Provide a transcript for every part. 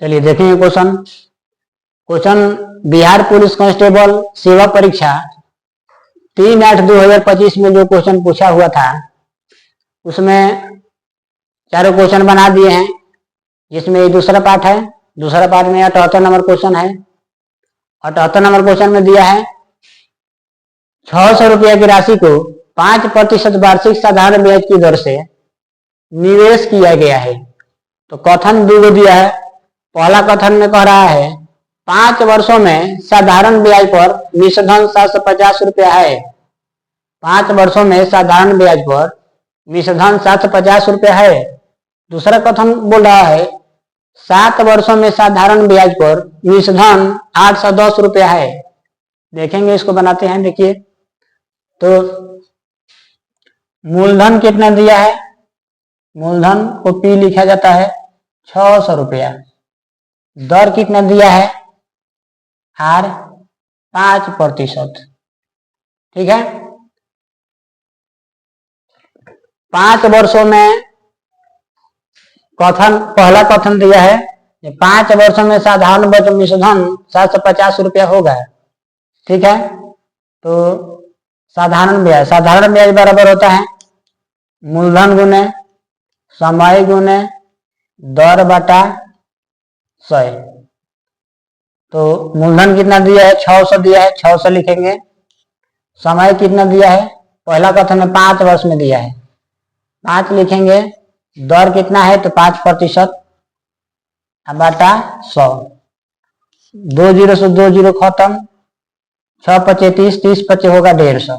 चलिए देखेंगे question. Bihar police constable सेवा परीक्षा 3/8/2025 में जो क्वेश्चन पूछा हुआ था उसमें चारों क्वेश्चन बना दिए हैं, जिसमें ये दूसरा पार्ट है। दूसरा पार्ट में 78 नंबर क्वेश्चन है। 78 नंबर क्वेश्चन में दिया है 600 रुपया की राशि को 5% वार्षिक साधारण ब्याज की दर से निवेश किया गया है। तो कथन दो दिया है। पहला कथन में कह रहा है 5 वर्षों में साधारण ब्याज पर मिश्रधन 750 रुपया है। 5 वर्षों में साधारण ब्याज पर मिश्रधन 750 रुपया है। दूसरा कथन बोल रहा है 7 वर्षों में साधारण ब्याज पर मिश्रधन 810 रुपया है। देखेंगे, इसको बनाते हैं। देखिए, तो मूलधन कितना दिया है? मूलधन को P लिखा जाता है 600 रुपया। दर कितना दिया है? R 5%। ठीक है। 5 वर्षों में कथन, पहला कथन दिया है 5 वर्षों में साधारण ब्याज मिश्रधन 750 रुपया होगा। ठीक है। तो साधारण ब्याज बराबर होता है मूलधन गुने समय गुने दर बटा 100। तो मूलधन कितना दिया है? 600 दिया है, 600 लिखेंगे। समय कितना दिया है? पहला कथन में 5 वर्ष में दिया है, 5 लिखेंगे। दर कितना है? तो 5% बटा 100। 2 0 से 2 0 खत्म। 6 5 30, 30 5 होगा 150।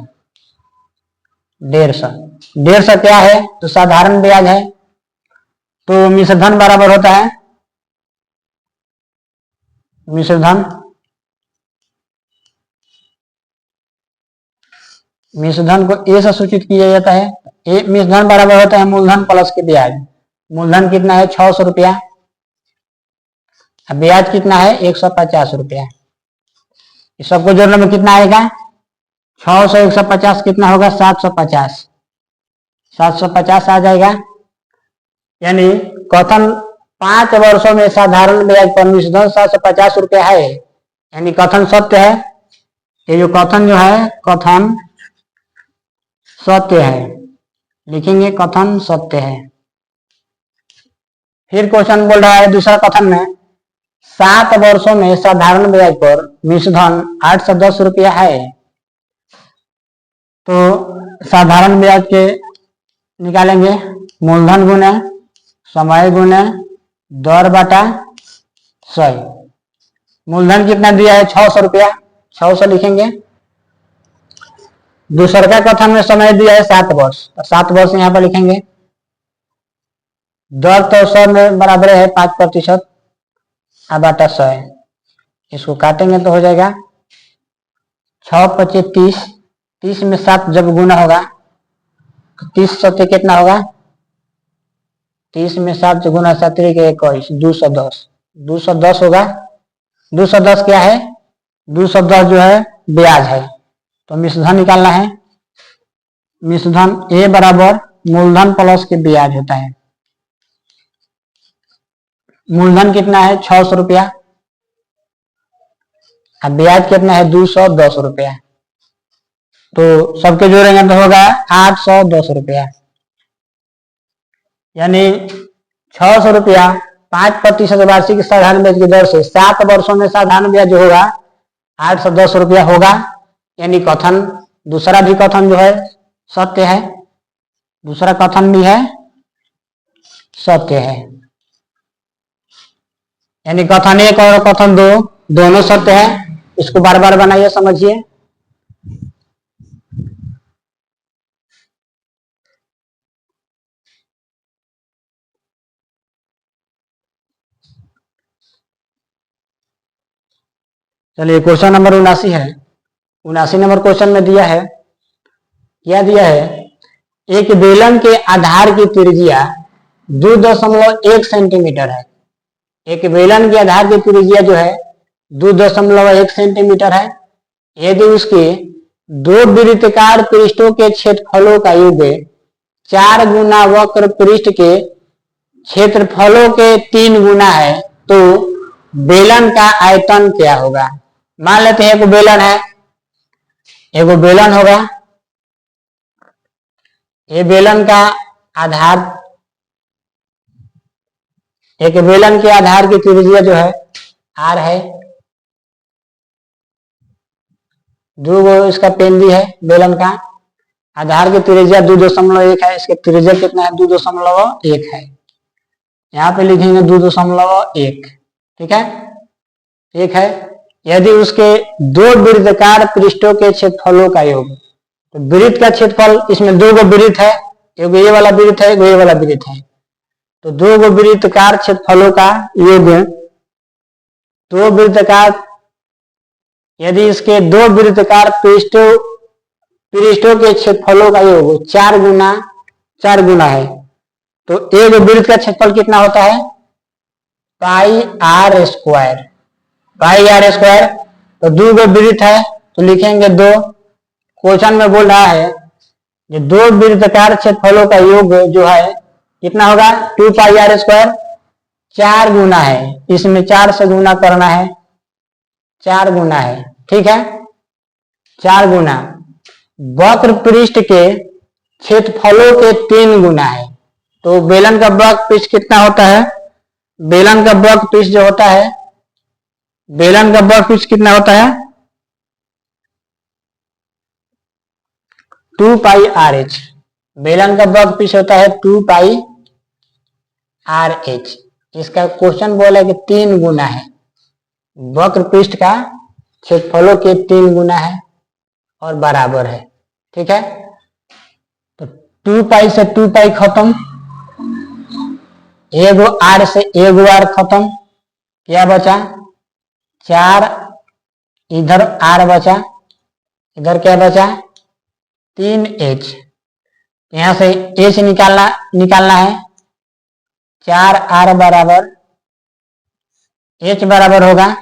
150 क्या है? तो साधारण ब्याज है। तो मिश्रधन बराबर होता है, मिश्रधन को ए से सूचित किया जाता है। मिश्रधन बराबर होता है मूलधन प्लस के ब्याज। मूलधन कितना है? 600 रुपया। ब्याज कितना है? 150 रुपया। इस सबको जोड़ने में कितना आएगा? 600 150 कितना होगा? 750। 750 आ जाएगा। यानी कथन 5 वर्षों में साधारण ब्याज पर मिश्रधन 750 रुपया है, यानी कथन सत्य है। ये जो कथन है कथन सत्य है। लिखेंगे कथन सत्य है। फिर क्वेश्चन बोल रहा है दूसरा कथन में 7 वर्षों में साधारण ब्याज पर मिश्रधन 810 रुपया है। तो साधारण ब्याज के निकालेंगे मूलधन गुने समय गुने दर बटा 100। मूलधन कितना दिया है? 600 रुपया, 600 लिखेंगे। दूसरा कथन में समय दिया है 7 वर्ष, 7 वर्ष यहाँ पर लिखेंगे। दर तो 100 में बराबर है 5% बटा 100। इसको काटेंगे तो हो जाएगा 6 5 30, 30 में 7 जब गुना होगा तो 30 सत्य कितना होगा? 30 में 7 गुना 7 21, 210। 210 होगा। 210 क्या है? 210 जो है ब्याज है। तो मिश्रधन निकालना है। मिश्रधन ए बराबर मूलधन प्लस के ब्याज होता है। मूलधन कितना है? 600 रुपया। अब ब्याज कितना है? 210 रुपया। तो सबके जोड़ेंगे तो होगा 810 रुपया। यानी 600 रुपया 5% वार्षिक साधारण ब्याज की दर से 7 वर्षों में साधारण ब्याज जो होगा 810 रुपया होगा। यानी कथन, दूसरा भी कथन जो है सत्य है, दूसरा कथन भी है सत्य है। यानी कथन 1 और कथन 2 दोनों सत्य है। इसको बार बार बनाइए, समझिए। चलिए, क्वेश्चन नंबर 79 है। 79 नंबर क्वेश्चन में दिया है, क्या दिया है? एक बेलन के आधार की त्रिज्या 2.1 सेंटीमीटर है। एक बेलन के आधार की त्रिज्या जो है 2.1 सेंटीमीटर है। यदि उसके 2 वृत्ताकार पृष्ठों के क्षेत्रफलों का योग 4 गुना वक्र पृष्ठ के क्षेत्रफलों के 3 गुना है, तो बेलन का आयतन क्या होगा। मान लेते हैं एक बेलन है, एक बेलन होगा, ये बेलन का आधार, एक बेलन के आधार की त्रिज्या जो है r है, दो गो इसका पेंदी है बेलन का, आधार की त्रिज्या 2.1 है, इसके त्रिज्या कितना है 2.1 है, यहाँ पे लिखेंगे 2.1, ठीक है, एक है। यदि उसके दो वृत्ताकार पृष्ठों के क्षेत्रफलों का योग, तो वृत्त का क्षेत्रफल, इसमें दो गो वृत्त है, एक ये वाला वृत्त है, एक ये वाला वृत्त है, तो दो गो वृत्ताकार क्षेत्रफलों का योग, दो वृत्ताकार, यदि इसके दो वृत्ताकार पृष्ठों के क्षेत्रफलों का योग 4 गुना है, तो एक वृत्त का क्षेत्रफल कितना होता है पाई आर स्क्वायर, तो दो गो वृत्त है तो लिखेंगे 2। क्वेश्चन में बोल रहा है कि दो वृत्ताकार क्षेत्रफलों का योग जो है कितना होगा 2 पाई आर स्क्वायर, 4 गुना है, इसमें 4 से गुना करना है, 4 गुना है, ठीक है, 4 गुना वक्र पृष्ठ के क्षेत्रफलों के 3 गुना है। तो बेलन का वक्र पृष्ठ कितना होता है, बेलन का वक्र पृष्ठ जो होता है, बेलन का वक्र पृष्ठ कितना होता है 2 पाई आर एच, बेलन का वक्र पृष्ठ होता है 2 पाई आर एच। इसका क्वेश्चन बोला कि 3 गुना है, वक्र पृष्ठ का क्षेत्रफलों के 3 गुना है और बराबर है, ठीक है। तो 2 पाई से 2 पाई खत्म, एगो आर से एगो आर खत्म, क्या बचा 4, इधर आर बचा, इधर क्या बचा 3h, यहां से h निकालना है, 4r बराबर h बराबर होगा,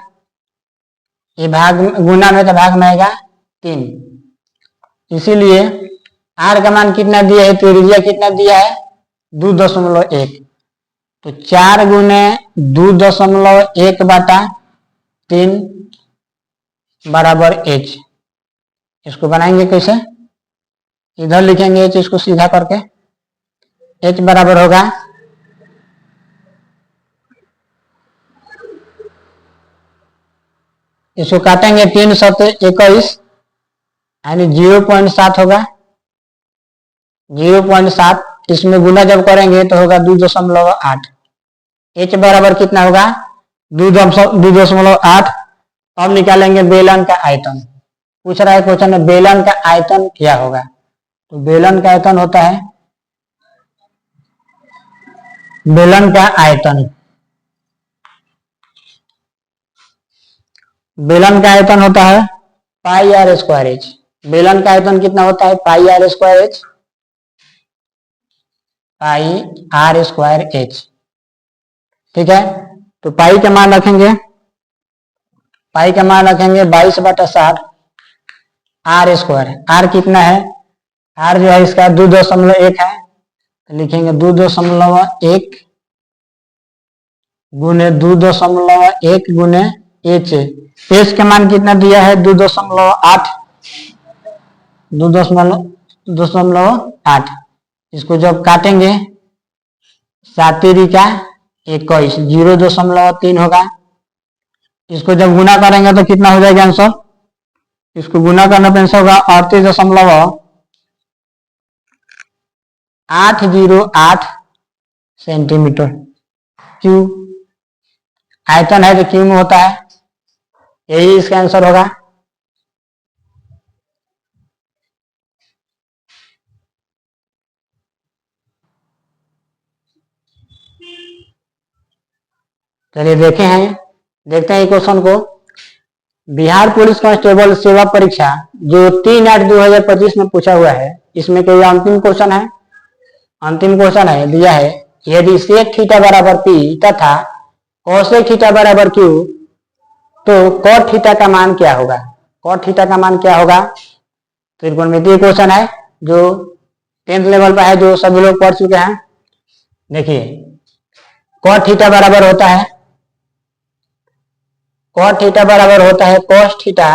ये भाग गुना में तो भाग में आएगा 3, इसीलिए r का मान कितना दिया है, त्रिज्या कितना दिया है 2.1, तो 4 गुने 2.1 बटा 3 बराबर h। इसको बनाएंगे कैसे, इधर लिखेंगे h, इसको सीधा करके h बराबर होगा, इसको काटेंगे 3 7 21, यानी 0.7 होगा, 0.7, इसमें गुना जब करेंगे तो होगा 2.8, h बराबर कितना होगा 2.8। अब निकालेंगे बेलन का आयतन, पूछ रहा है क्वेश्चन में बेलन का आयतन क्या होगा, तो बेलन का आयतन होता है, बेलन का आयतन, बेलन का आयतन होता है पाई आर स्क्वायर एच, बेलन का आयतन कितना होता है pi R square H, pi R square H, ठीक है। तो पाई का मान रखेंगे, पाई का मान रखेंगे 22/60 आर स्क्वायर, आर कितना है, आर जो है इसका 2.1 है, तो लिखेंगे 2.1 गुने 2.1 गुने एच, एच का मान कितना दिया है 2.8, 2.8, इसको जब काटेंगे 7 का 21, 0.3 होगा, इसको जब गुना करेंगे तो कितना हो जाएगा आंसर, इसको गुना करने पर आंसर होगा 38.808 सेंटीमीटर क्यूब, आयतन है तो क्यूब में होता है, यही इसका आंसर होगा। चलिए देखते हैं क्वेश्चन को। बिहार पुलिस कांस्टेबल सेवा परीक्षा जो 3/8/2025 में पूछा हुआ है, इसमें कोई अंतिम क्वेश्चन है, दिया है यदि सेक थीटा बराबर p तथा कोसेक थीटा बराबर q, तो कॉट थीटा का मान क्या होगा, कॉट थीटा का मान क्या होगा। त्रिकोणमितीय क्वेश्चन है जो 10th लेवल पर है, जो सभी लोग पढ़ चुके हैं। देखिए कॉट थीटा बराबर होता है कॉट थीटा बराबर होता है कॉस थीटा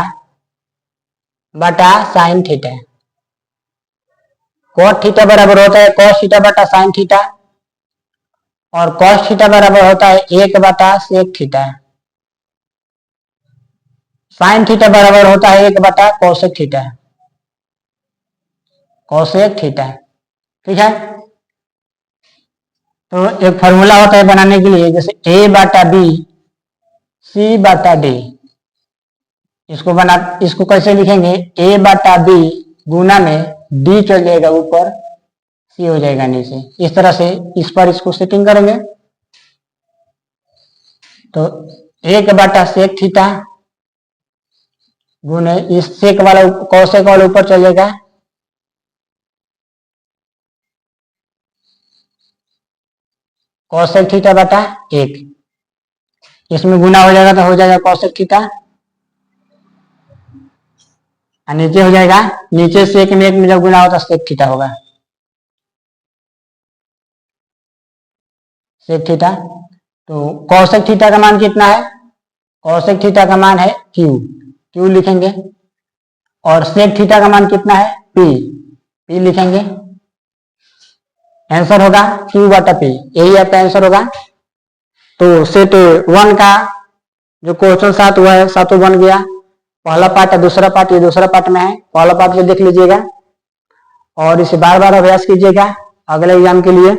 बटा साइन थीटा। कॉट थीटा बराबर होता है कॉस थीटा बटा साइन थीटा, और कॉस थीटा बराबर होता है 1 बटा सेक थीटा। साइन थीटा बराबर होता है 1 बटा कोसेक थीटा, कोसेक थीटा। ठीक है, तो एक फॉर्मूला होता है बनाने के लिए, जैसे a बटा बी सी बटा डी। इसको कैसे लिखेंगे, a बटा बी गुना में d चल जाएगा ऊपर, c हो जाएगा नीचे। इस तरह से इस पर इसको सेटिंग करेंगे तो 1 बटा सेक थीटा गुने इस सेक वाला कोसेक वाला ऊपर चल जाएगा, कोसेक थीटा बटा 1। इसमें गुना हो जाएगा तो हो जाएगा कोसेक थीटा, और नीचे हो जाएगा, नीचे सेक में 1 में जब गुना होता है सेक थीटा होगा, सेक थीटा। तो कोसेक थीटा का मान कितना है, कोसेक थीटा का मान है क्यू लिखेंगे, और सेक थीटा का मान कितना है पी लिखेंगे। आंसर होगा क्यू बटा पी, यही आपका आंसर होगा। तो सेट 1 का जो क्वेश्चन 7 हुआ है 7 बन गया। पहला पार्ट है, दूसरा पार्ट ये दूसरा पार्ट में है, पहला पार्ट को देख लीजिएगा और इसे बार बार अभ्यास कीजिएगा अगले एग्जाम के लिए।